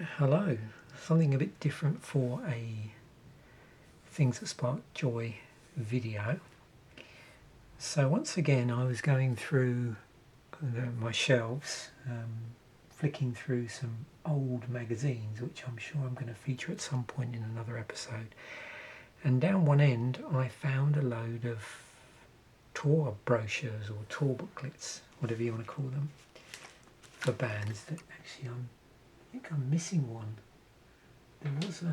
Hello, something a bit different for a Things That Spark Joy video. So once again I was going through my shelves, flicking through some old magazines, which I'm sure I'm going to feature at some point in another episode. And down one end I found a load of tour brochures or tour booklets, whatever you want to call them, for bands that actually I think I'm missing one. There was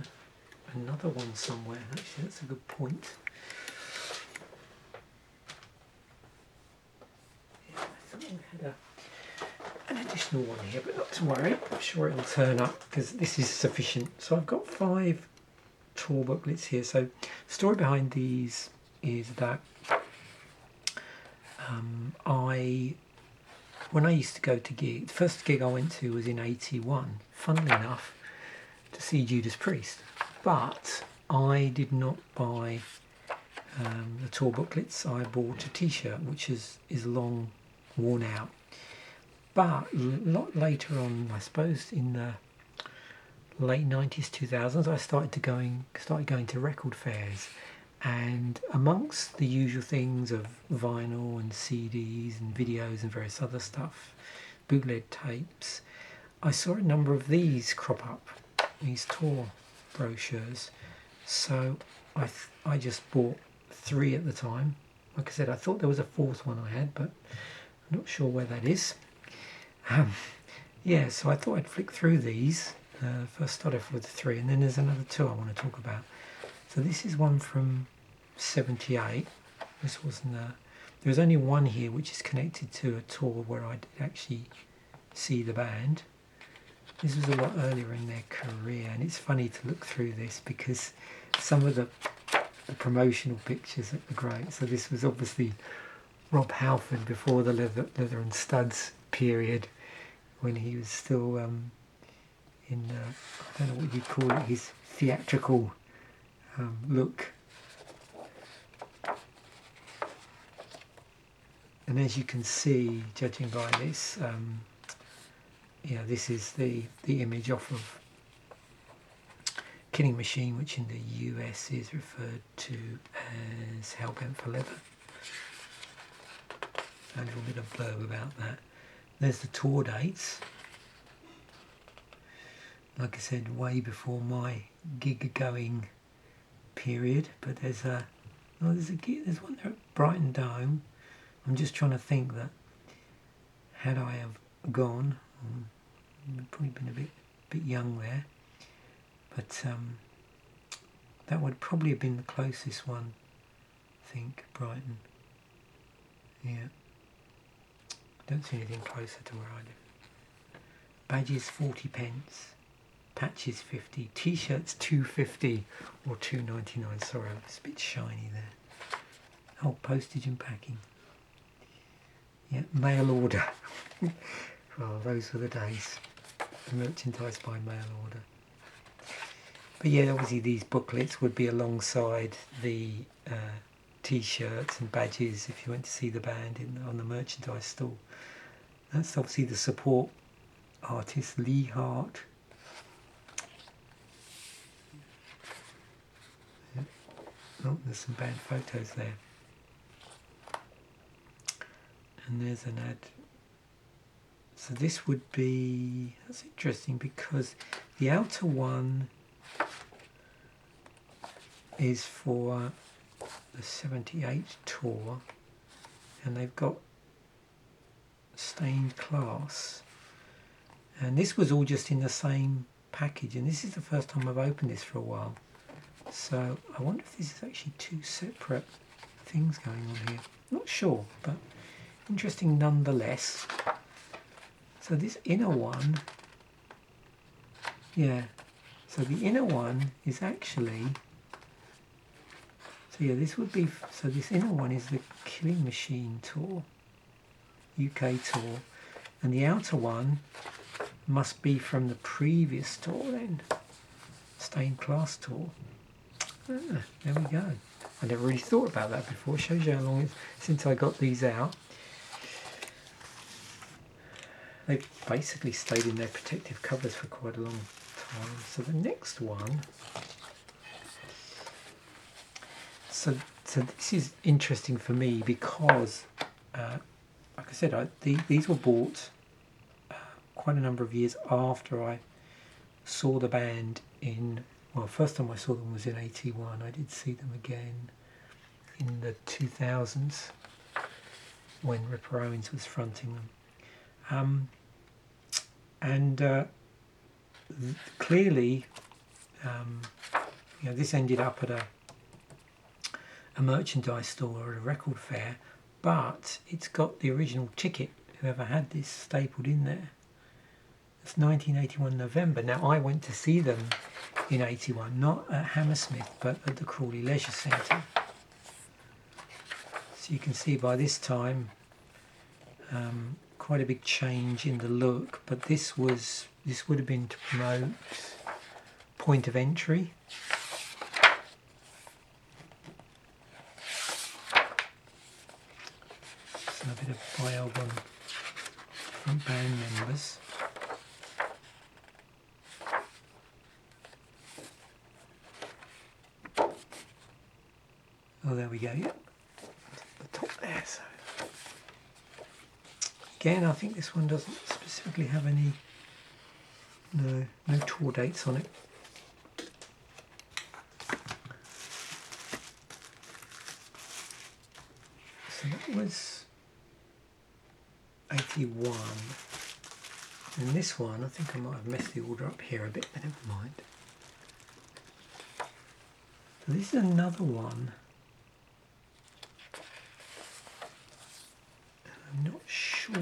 another one somewhere, actually. That's a good point. Yeah, I thought we had an additional one here, but not to worry. I'm sure it'll turn up because this is sufficient. So I've got 5 tour booklets here. So the story behind these is that when I used to go to gigs, the first gig I went to was in '81, funnily enough, to see Judas Priest. But I did not buy the tour booklets. I bought a t-shirt which is long worn out. But a lot later on, I suppose in the late 90s, 2000s, I started going to record fairs, and amongst the usual things of vinyl and CDs and videos and various other stuff, bootleg tapes, I saw a number of these crop up, these tour brochures. So I just bought 3 at the time. Like I said, I thought there was a 4th one I had, but I'm not sure where that is. Yeah, so I thought I'd flick through these. First start off with 3, and then there's another 2 I want to talk about. So this is one from '78. This wasn't there's only one here which is connected to a tour where I did actually see the band. This was a lot earlier in their career, and it's funny to look through this because some of the promotional pictures are great. So this was obviously Rob Halford before the leather and studs period, when he was still in I don't know what you'd call it, his theatrical look. And as you can see, judging by this, yeah, this is the image off of Killing Machine, which in the US is referred to as Hellbent for Leather. A little bit of blurb about that. There's the tour dates. Like I said, way before my gig going period. But there's one there at Brighton Dome. I'm just trying to think that had I have gone, I'd probably been a bit young there, but that would probably have been the closest one, I think, Brighton. Yeah, I don't see anything closer to where I live. Badges 40p, patches 50, t-shirts 2.50 or 2.99. Sorry, it's a bit shiny there. Oh, postage and packing. Yeah, mail order. Well, those were the days. Merchandise by mail order. But yeah, obviously these booklets would be alongside the t-shirts and badges if you went to see the band on the merchandise stall. That's obviously the support artist, Lee Hart. Yeah. Oh, there's some band photos there. And there's an ad. So this would be, that's interesting because the outer one is for the '78 tour, and they've got stained glass, and this was all just in the same package, and this is the first time I've opened this for a while. So I wonder if this is actually 2 separate things going on here. Not sure, but interesting nonetheless. So this inner one, yeah, so the inner one is actually, so yeah, this would be, so this inner one is the Killing Machine tour, UK tour, and the outer one must be from the previous tour then, Stained Glass tour. Ah, there we go. I never really thought about that before. Shows you how long it's since I got these out. They've basically stayed in their protective covers for quite a long So the next one, so this is interesting for me because, like I said, these were bought quite a number of years after I saw the band in, well, first time I saw them was in 81. I did see them again in the 2000s when Ripper Owens was fronting them. Clearly, this ended up at a merchandise store or a record fair, but it's got the original ticket, whoever had this, stapled in there. It's 1981 November. Now, I went to see them in 81, not at Hammersmith, but at the Crawley Leisure Centre. So you can see by this time, quite a big change in the look, but this would have been to promote Point of Entry. So a bit of by-album from band members. Oh, there we go, yeah. The top there, so. Again, I think this one doesn't specifically have any, no tour dates on it. So that was 81. And this one, I think I might have messed the order up here a bit, but never mind. So this is another one. I'm not sure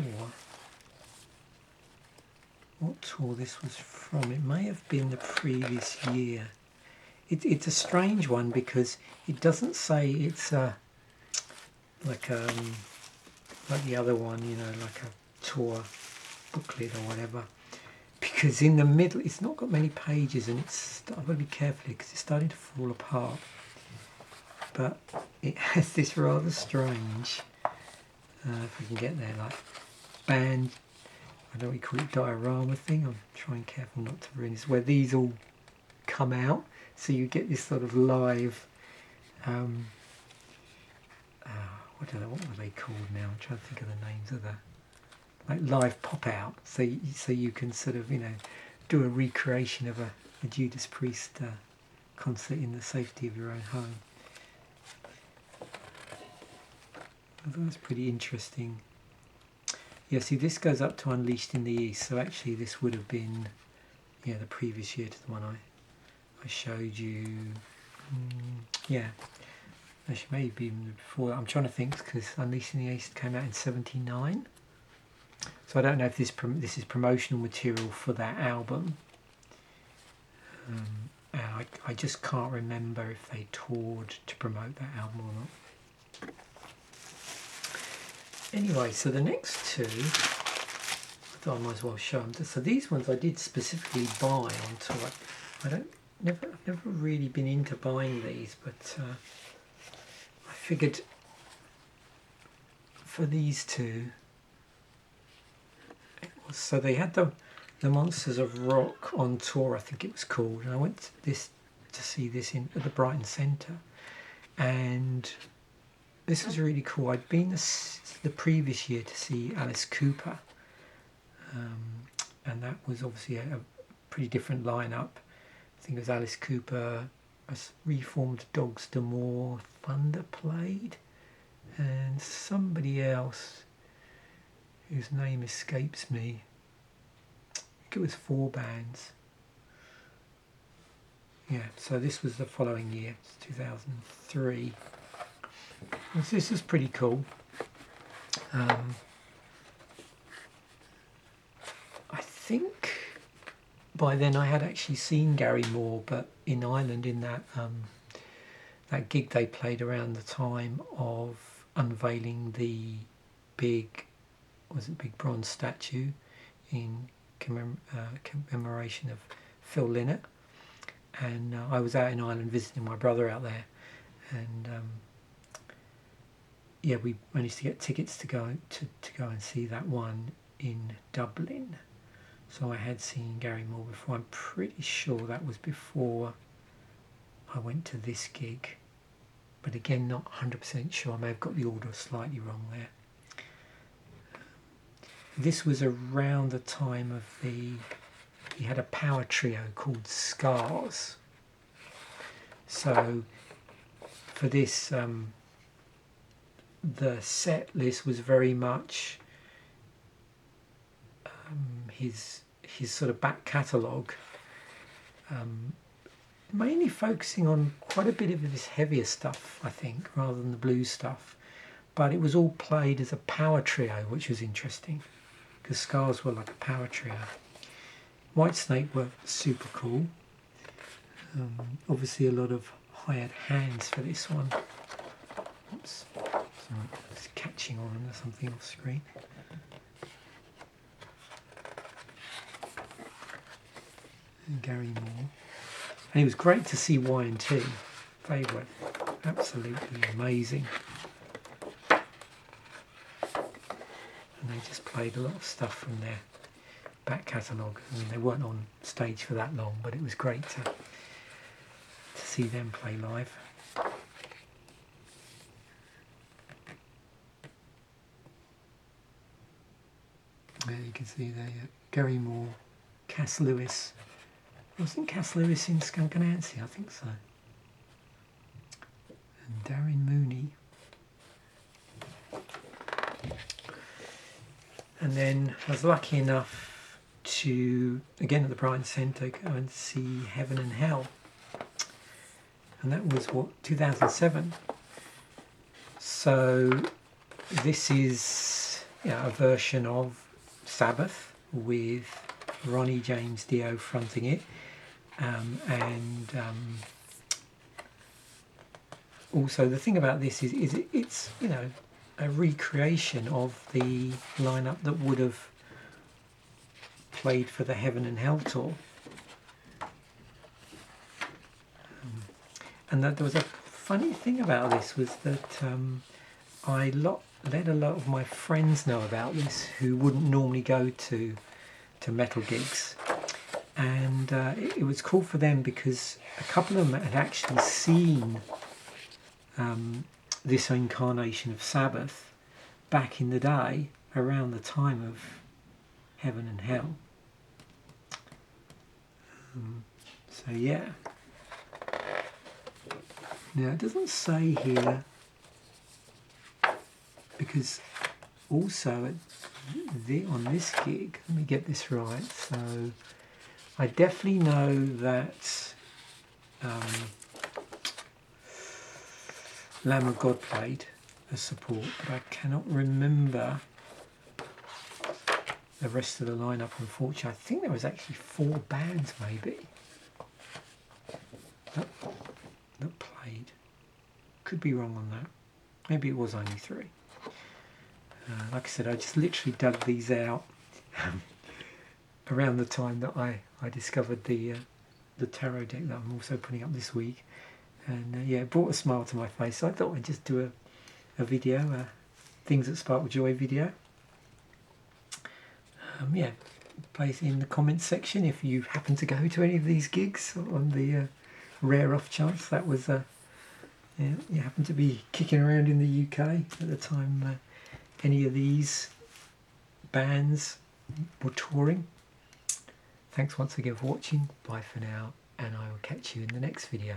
what tour this was from. It may have been the previous year. It's a strange one because it doesn't say it's like the other one, like a tour booklet or whatever. Because in the middle, it's not got many pages, and I've got to be careful because it's starting to fall apart. But it has this rather strange. If I can get there, like band, I don't know what you call it, diorama thing. I'm trying careful not to ruin this, where these all come out, so you get this sort of live. I don't know, what were they called now? I'm trying to think of the names of like live pop out. So you can sort of do a recreation of a Judas Priest concert in the safety of your own home. I thought that's pretty interesting. Yeah, see, this goes up to Unleashed in the East, so actually this would have been, the previous year to the one I showed you. Yeah, actually maybe even before. I'm trying to think because Unleashed in the East came out in 79. So I don't know if this is promotional material for that album. I just can't remember if they toured to promote that album or not. Anyway, so the next two, I thought I might as well show them. So these ones I did specifically buy on tour. I've never really been into buying these, but I figured for these two, so they had the Monsters of Rock on tour, I think it was called, and I went to see this at the Brighton Centre, and this was really cool. I'd been the previous year to see Alice Cooper, and that was obviously a pretty different lineup. I think it was Alice Cooper, a reformed Dogs D'Amour, Thunder played, and somebody else whose name escapes me. I think it was 4 bands. Yeah, so this was the following year, 2003. This is pretty cool. I think by then I had actually seen Gary Moore, but in Ireland in that gig they played around the time of unveiling the big bronze statue in commemoration of Phil Lynott, and I was out in Ireland visiting my brother out there, and we managed to get tickets to go and see that one in Dublin. So I had seen Gary Moore before. I'm pretty sure that was before I went to this gig, but again, not 100% sure. I may have got the order slightly wrong there. This was around the time of he had a power trio called Scars. So for this, the set list was very much his sort of back catalogue, mainly focusing on quite a bit of his heavier stuff, I think, rather than the blues stuff. But it was all played as a power trio, which was interesting, because Scars were like a power trio. Whitesnake were super cool. Obviously a lot of hired hands for this one. Oops, sorry, it's catching on something off screen. And Gary Moore. And it was great to see Y&T. They were absolutely amazing. And they just played a lot of stuff from their back catalogue. I mean, they weren't on stage for that long, but it was great to see them play live. There you can see there, Gary Moore, Cass Lewis. Wasn't Cass Lewis in Skunk Anansie? I think so. And Darren Mooney. And then I was lucky enough to, again at the Brighton Centre, go and see Heaven and Hell. And that was, 2007. So this is a version of Sabbath with Ronnie James Dio fronting it. Also the thing about this is it's a recreation of the lineup that would have played for the Heaven and Hell tour. And that there was a funny thing about this was that I let a lot of my friends know about this who wouldn't normally go to metal gigs. And it was cool for them because a couple of them had actually seen this incarnation of Sabbath back in the day around the time of Heaven and Hell. So yeah. Now it doesn't say here, because also on this gig, let me get this right, so I definitely know that Lamb of God played as support, but I cannot remember the rest of the lineup, unfortunately. I think there was actually 4 bands maybe that played. Could be wrong on that. Maybe it was only 3. Like I said, I just literally dug these out around the time that I discovered the tarot deck that I'm also putting up this week. And it brought a smile to my face. So I thought I'd just do a video, Things That Sparkle Joy video. Place in the comments section if you happen to go to any of these gigs, on the rare off chance that was you happen to be kicking around in the UK at the time any of these bands were touring. Thanks once again for watching. Bye for now, and I will catch you in the next video.